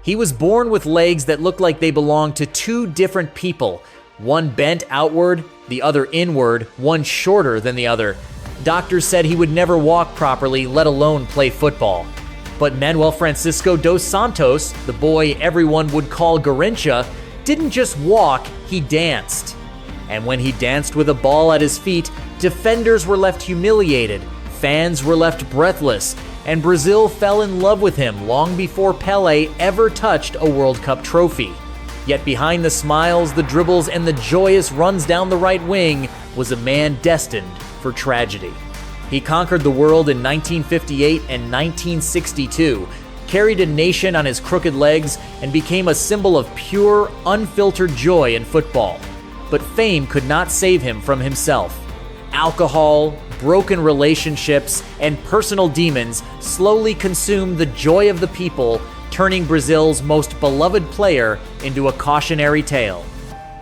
He was born with legs that looked like they belonged to two different people, one bent outward, the other inward, one shorter than the other. Doctors said he would never walk properly, let alone play football. But Manuel Francisco dos Santos, the boy everyone would call Garrincha, didn't just walk, he danced. And when he danced with a ball at his feet, defenders were left humiliated, fans were left breathless, and Brazil fell in love with him long before Pelé ever touched a World Cup trophy. Yet behind the smiles, the dribbles, and the joyous runs down the right wing was a man destined for tragedy. He conquered the world in 1958 and 1962, carried a nation on his crooked legs, and became a symbol of pure, unfiltered joy in football. But fame could not save him from himself. Alcohol, broken relationships, and personal demons slowly consumed the joy of the people, turning Brazil's most beloved player into a cautionary tale.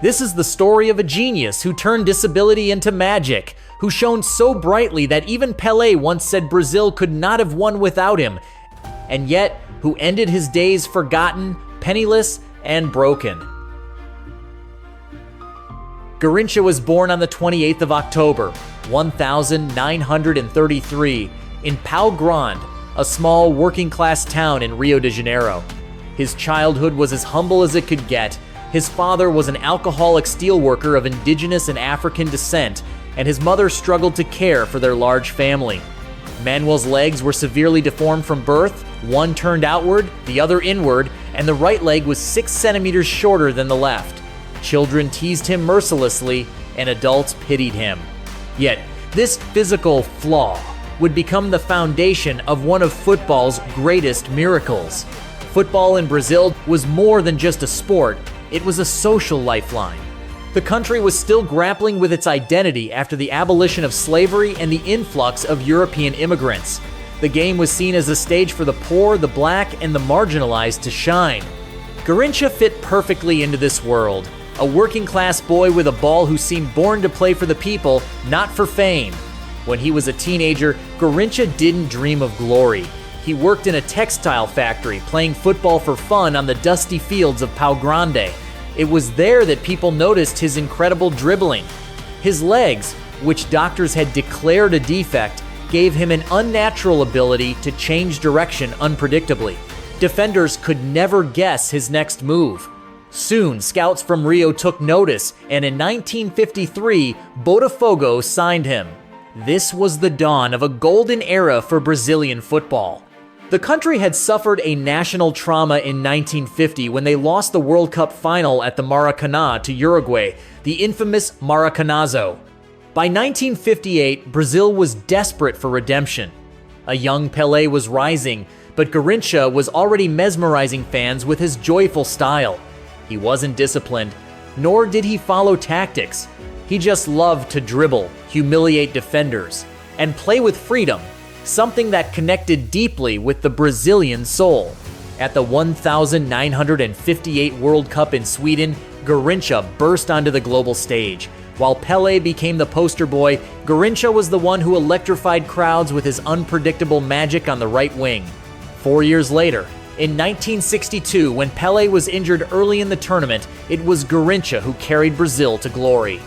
This is the story of a genius who turned disability into magic, who shone so brightly that even Pelé once said Brazil could not have won without him, and yet who ended his days forgotten, penniless, and broken. Garrincha was born on the 28th of October, 1933, in Pau Grande, a small working-class town in Rio de Janeiro. His childhood was as humble as it could get. His father was an alcoholic steelworker of indigenous and African descent, and his mother struggled to care for their large family. Manuel's legs were severely deformed from birth, one turned outward, the other inward, and the right leg was 6 centimeters shorter than the left. Children teased him mercilessly, and adults pitied him. Yet, this physical flaw would become the foundation of one of football's greatest miracles. Football in Brazil was more than just a sport, it was a social lifeline. The country was still grappling with its identity after the abolition of slavery and the influx of European immigrants. The game was seen as a stage for the poor, the black, and the marginalized to shine. Garrincha fit perfectly into this world. A working-class boy with a ball who seemed born to play for the people, not for fame. When he was a teenager, Garrincha didn't dream of glory. He worked in a textile factory, playing football for fun on the dusty fields of Pau Grande. It was there that people noticed his incredible dribbling. His legs, which doctors had declared a defect, gave him an unnatural ability to change direction unpredictably. Defenders could never guess his next move. Soon, scouts from Rio took notice, and in 1953, Botafogo signed him. This was the dawn of a golden era for Brazilian football. The country had suffered a national trauma in 1950 when they lost the World Cup final at the Maracanã to Uruguay, the infamous Maracanazo. By 1958, Brazil was desperate for redemption. A young Pelé was rising, but Garrincha was already mesmerizing fans with his joyful style. He wasn't disciplined, nor did he follow tactics. He just loved to dribble, humiliate defenders, and play with freedom, something that connected deeply with the Brazilian soul. At the 1958 World Cup in Sweden, Garrincha burst onto the global stage. While Pelé became the poster boy, Garrincha was the one who electrified crowds with his unpredictable magic on the right wing. 4 years later, in 1962, when Pelé was injured early in the tournament, it was Garrincha who carried Brazil to glory.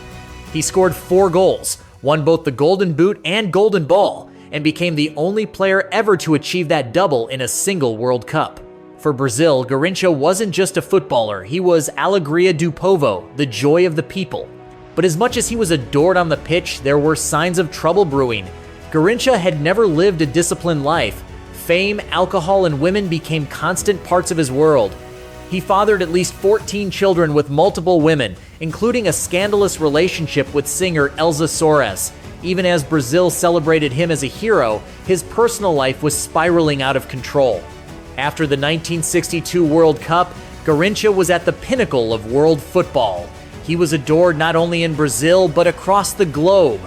He scored 4 goals, won both the Golden Boot and Golden Ball, and became the only player ever to achieve that double in a single World Cup. For Brazil, Garrincha wasn't just a footballer, he was Alegria do Povo, the joy of the people. But as much as he was adored on the pitch, there were signs of trouble brewing. Garrincha had never lived a disciplined life. Fame, alcohol, and women became constant parts of his world. He fathered at least 14 children with multiple women, including a scandalous relationship with singer Elza Soares. Even as Brazil celebrated him as a hero, his personal life was spiraling out of control. After the 1962 World Cup, Garrincha was at the pinnacle of world football. He was adored not only in Brazil, but across the globe.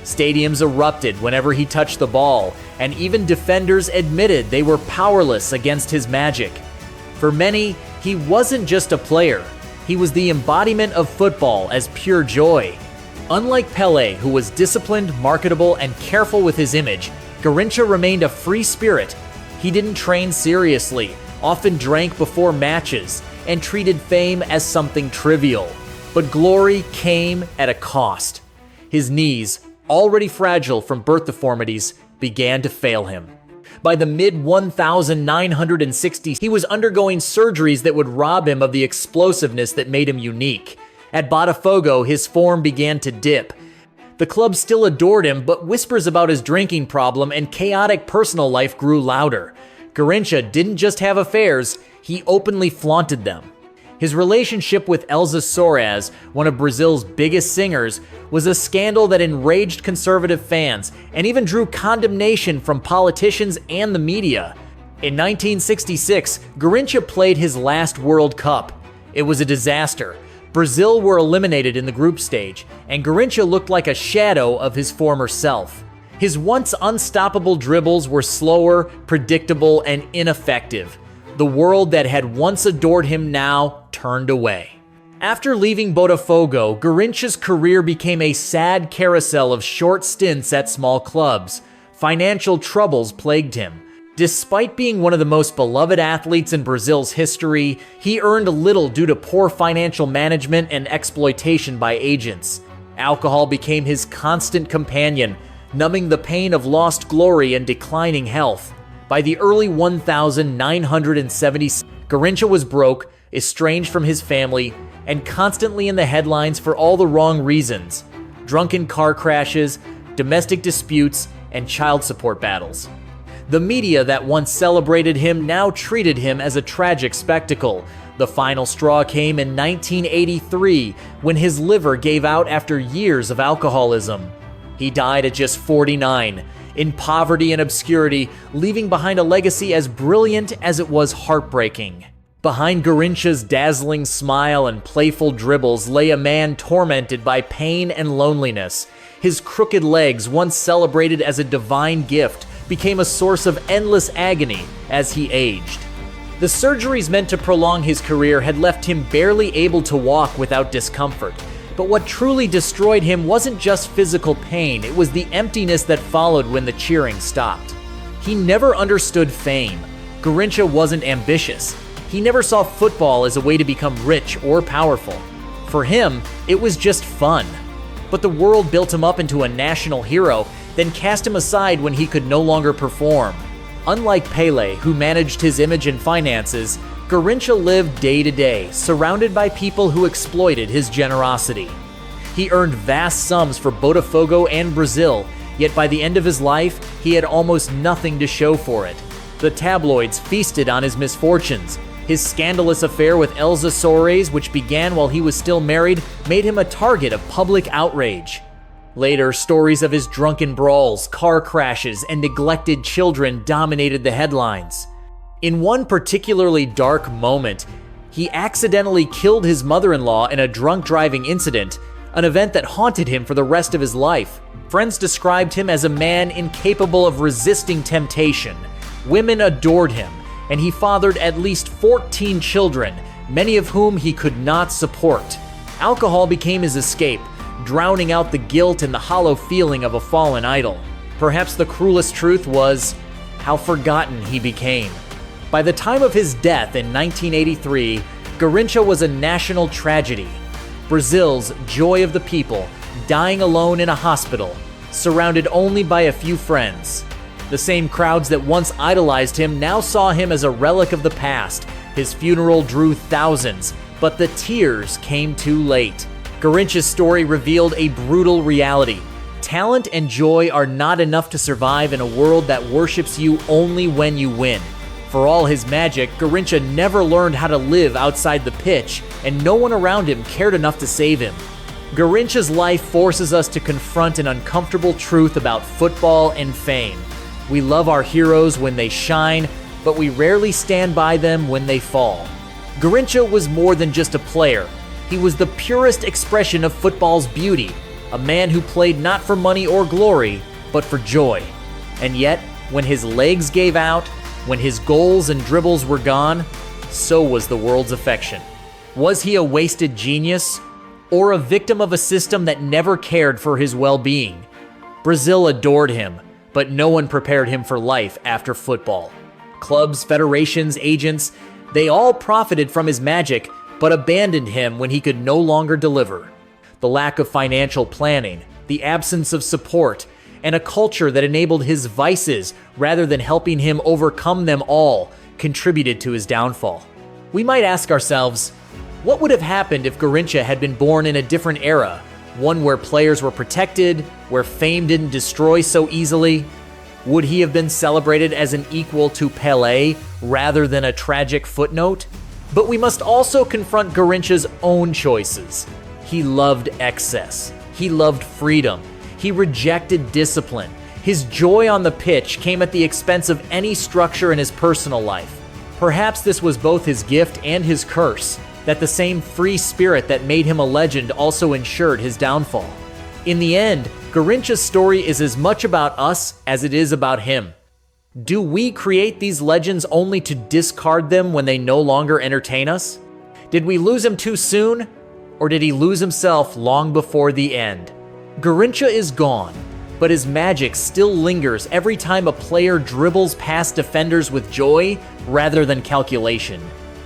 Stadiums erupted whenever he touched the ball, and even defenders admitted they were powerless against his magic. For many, he wasn't just a player. He was the embodiment of football as pure joy. Unlike Pelé, who was disciplined, marketable, and careful with his image, Garrincha remained a free spirit. He didn't train seriously, often drank before matches, and treated fame as something trivial. But glory came at a cost. His knees, already fragile from birth deformities, began to fail him. By the mid-1960s, he was undergoing surgeries that would rob him of the explosiveness that made him unique. At Botafogo, his form began to dip. The club still adored him, but whispers about his drinking problem and chaotic personal life grew louder. Garrincha didn't just have affairs, he openly flaunted them. His relationship with Elza Soares, one of Brazil's biggest singers, was a scandal that enraged conservative fans and even drew condemnation from politicians and the media. In 1966, Garrincha played his last World Cup. It was a disaster. Brazil were eliminated in the group stage, and Garrincha looked like a shadow of his former self. His once unstoppable dribbles were slower, predictable, and ineffective. The world that had once adored him now turned away. After leaving Botafogo, Garrincha's career became a sad carousel of short stints at small clubs. Financial troubles plagued him. Despite being one of the most beloved athletes in Brazil's history, he earned little due to poor financial management and exploitation by agents. Alcohol became his constant companion, numbing the pain of lost glory and declining health. By the early 1970s, Garrincha was broke, estranged from his family, and constantly in the headlines for all the wrong reasons: drunken car crashes, domestic disputes, and child support battles. The media that once celebrated him now treated him as a tragic spectacle. The final straw came in 1983 when his liver gave out after years of alcoholism. He died at just 49, in poverty and obscurity, leaving behind a legacy as brilliant as it was heartbreaking. Behind Garrincha's dazzling smile and playful dribbles lay a man tormented by pain and loneliness. His crooked legs, once celebrated as a divine gift, became a source of endless agony as he aged. The surgeries meant to prolong his career had left him barely able to walk without discomfort. But what truly destroyed him wasn't just physical pain, it was the emptiness that followed when the cheering stopped. He never understood fame. Garrincha wasn't ambitious. He never saw football as a way to become rich or powerful. For him, it was just fun. But the world built him up into a national hero, then cast him aside when he could no longer perform. Unlike Pelé, who managed his image and finances, Garrincha lived day to day, surrounded by people who exploited his generosity. He earned vast sums for Botafogo and Brazil, yet by the end of his life, he had almost nothing to show for it. The tabloids feasted on his misfortunes. His scandalous affair with Elza Soares, which began while he was still married, made him a target of public outrage. Later, stories of his drunken brawls, car crashes, and neglected children dominated the headlines. In one particularly dark moment, he accidentally killed his mother-in-law in a drunk driving incident, an event that haunted him for the rest of his life. Friends described him as a man incapable of resisting temptation. Women adored him, and he fathered at least 14 children, many of whom he could not support. Alcohol became his escape, drowning out the guilt and the hollow feeling of a fallen idol. Perhaps the cruelest truth was how forgotten he became. By the time of his death in 1983, Garrincha was a national tragedy. Brazil's joy of the people, dying alone in a hospital, surrounded only by a few friends. The same crowds that once idolized him now saw him as a relic of the past. His funeral drew thousands, but the tears came too late. Garrincha's story revealed a brutal reality. Talent and joy are not enough to survive in a world that worships you only when you win. For all his magic, Garrincha never learned how to live outside the pitch, and no one around him cared enough to save him. Garrincha's life forces us to confront an uncomfortable truth about football and fame. We love our heroes when they shine, but we rarely stand by them when they fall. Garrincha was more than just a player. He was the purest expression of football's beauty, a man who played not for money or glory, but for joy. And yet, when his legs gave out, when his goals and dribbles were gone, so was the world's affection. Was he a wasted genius, or a victim of a system that never cared for his well-being? Brazil adored him, but no one prepared him for life after football. Clubs, federations, agents, they all profited from his magic, but abandoned him when he could no longer deliver. The lack of financial planning, the absence of support, and a culture that enabled his vices rather than helping him overcome them all contributed to his downfall. We might ask ourselves, what would have happened if Garrincha had been born in a different era, one where players were protected, where fame didn't destroy so easily? Would he have been celebrated as an equal to Pelé rather than a tragic footnote? But we must also confront Garrincha's own choices. He loved excess. He loved freedom. He rejected discipline. His joy on the pitch came at the expense of any structure in his personal life. Perhaps this was both his gift and his curse, that the same free spirit that made him a legend also ensured his downfall. In the end, Garrincha's story is as much about us as it is about him. Do we create these legends only to discard them when they no longer entertain us? Did we lose him too soon, or did he lose himself long before the end? Garrincha is gone, but his magic still lingers every time a player dribbles past defenders with joy rather than calculation.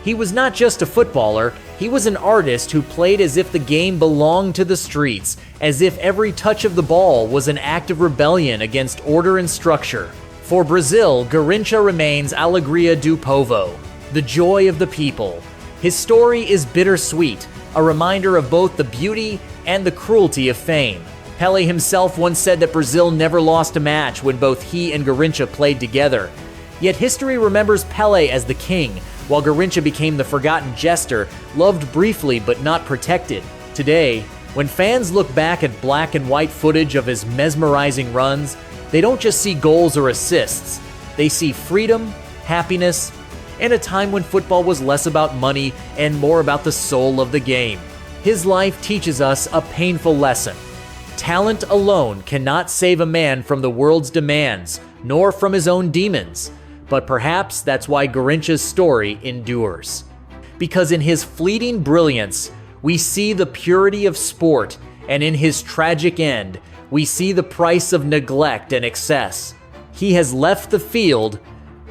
He was not just a footballer, he was an artist who played as if the game belonged to the streets, as if every touch of the ball was an act of rebellion against order and structure. For Brazil, Garrincha remains Alegria do Povo, the joy of the people. His story is bittersweet, a reminder of both the beauty and the cruelty of fame. Pelé himself once said that Brazil never lost a match when both he and Garrincha played together. Yet history remembers Pelé as the king, while Garrincha became the forgotten jester, loved briefly but not protected. Today, when fans look back at black and white footage of his mesmerizing runs, they don't just see goals or assists. They see freedom, happiness, and a time when football was less about money and more about the soul of the game. His life teaches us a painful lesson. Talent alone cannot save a man from the world's demands, nor from his own demons. But perhaps that's why Garrincha's story endures. Because in his fleeting brilliance, we see the purity of sport, and in his tragic end, we see the price of neglect and excess. He has left the field,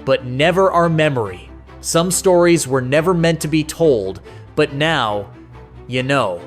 but never our memory. Some stories were never meant to be told, but now, you know.